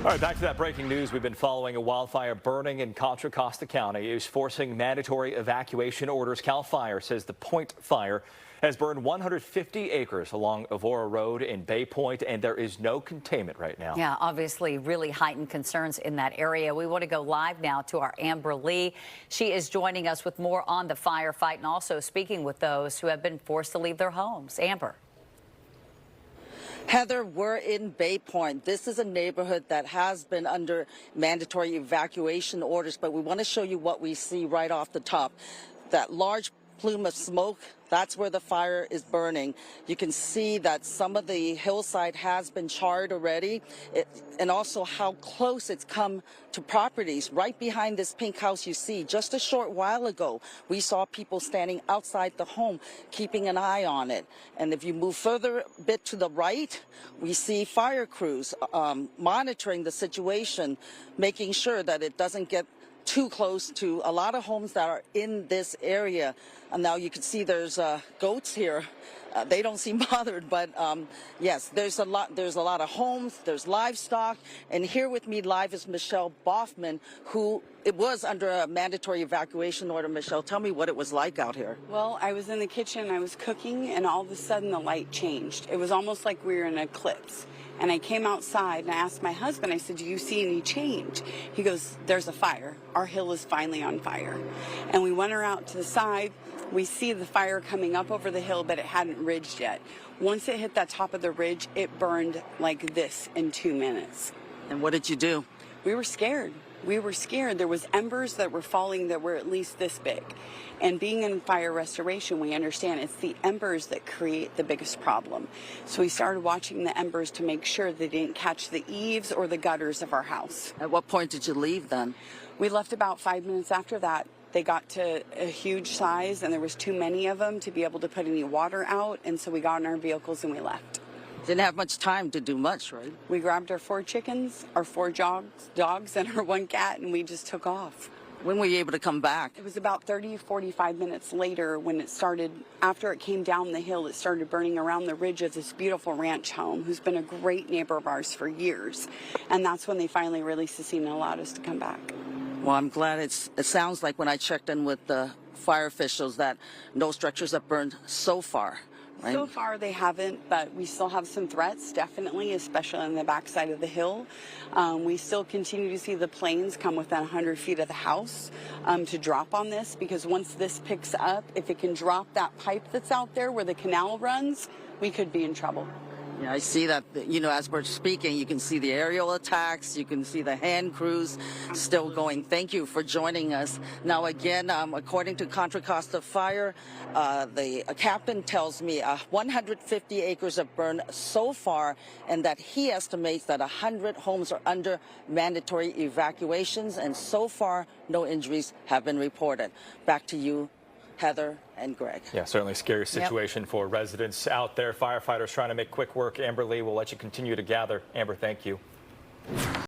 All right, back to that breaking news. We've been following a wildfire burning in Contra Costa County. It is forcing mandatory evacuation orders. CAL FIRE says the Point Fire has burned 150 acres along Avora Road in Bay Point, and there is no containment right now. Yeah, obviously really heightened concerns in that area. We want to go live now to our Amber Lee. She is joining us with more on the firefight and also speaking with those who have been forced to leave their homes. Amber. Heather, we're in Bay Point. This is a neighborhood that has been under mandatory evacuation orders, but we want to show you what we see right off the top. That large plume of smoke, that's where the fire is burning. You can see that some of the hillside has been charred already, and also how close it's come to properties. Right behind this pink house you see, just a short while ago, we saw people standing outside the home, keeping an eye on it. And if you move further a bit to the right, we see fire crews monitoring the situation, making sure that it doesn't get too close to a lot of homes that are in this area. And now you can see there's goats here. They don't seem bothered, but yes, there's a lot of homes, there's livestock. And here with me live is Michelle Boffman, who it was under a mandatory evacuation order. Michelle, tell me what it was like out here. Well, I was in the kitchen, I was cooking, and all of a sudden the light changed. It was almost like we were in an eclipse. And I came outside and I asked my husband, I said, do you see any change? He goes, there's a fire. Our hill is finally on fire. And we went around to the side. We see the fire coming up over the hill, but it hadn't ridged yet. Once it hit that top of the ridge, it burned like this in 2 minutes. And what did you do? We were scared. We were scared. There was embers that were falling that were at least this big. And being in fire restoration, we understand it's the embers that create the biggest problem. So we started watching the embers to make sure they didn't catch the eaves or the gutters of our house. At what point did you leave then? We left about 5 minutes after that. They got to a huge size and there was too many of them to be able to put any water out. And so we got in our vehicles and we left. Didn't have much time to do much, right? We grabbed our 4 chickens, our 4 dogs, and our 1 cat, and we just took off. When were you able to come back? It was about 30, 45 minutes later when it started, after it came down the hill, it started burning around the ridge of this beautiful ranch home, who's been a great neighbor of ours for years. And that's when they finally released the scene and allowed us to come back. Well, I'm glad it sounds like when I checked in with the fire officials that no structures have burned so far. Right? So far they haven't, but we still have some threats, definitely, especially on the backside of the hill. We still continue to see the planes come within 100 feet of the house to drop on this, because once this picks up, if it can drop that pipe that's out there where the canal runs, we could be in trouble. Yeah, I see that, as we're speaking, you can see the aerial attacks, you can see the hand crews still going. Thank you for joining us. Now, again, according to Contra Costa Fire, the captain tells me 150 acres have burned so far, and that he estimates that 100 homes are under mandatory evacuations, and so far, no injuries have been reported. Back to you, Heather and Greg. Yeah, certainly a scary situation for residents out there. Firefighters trying to make quick work. Amber Lee, we'll let you continue to gather. Amber, thank you.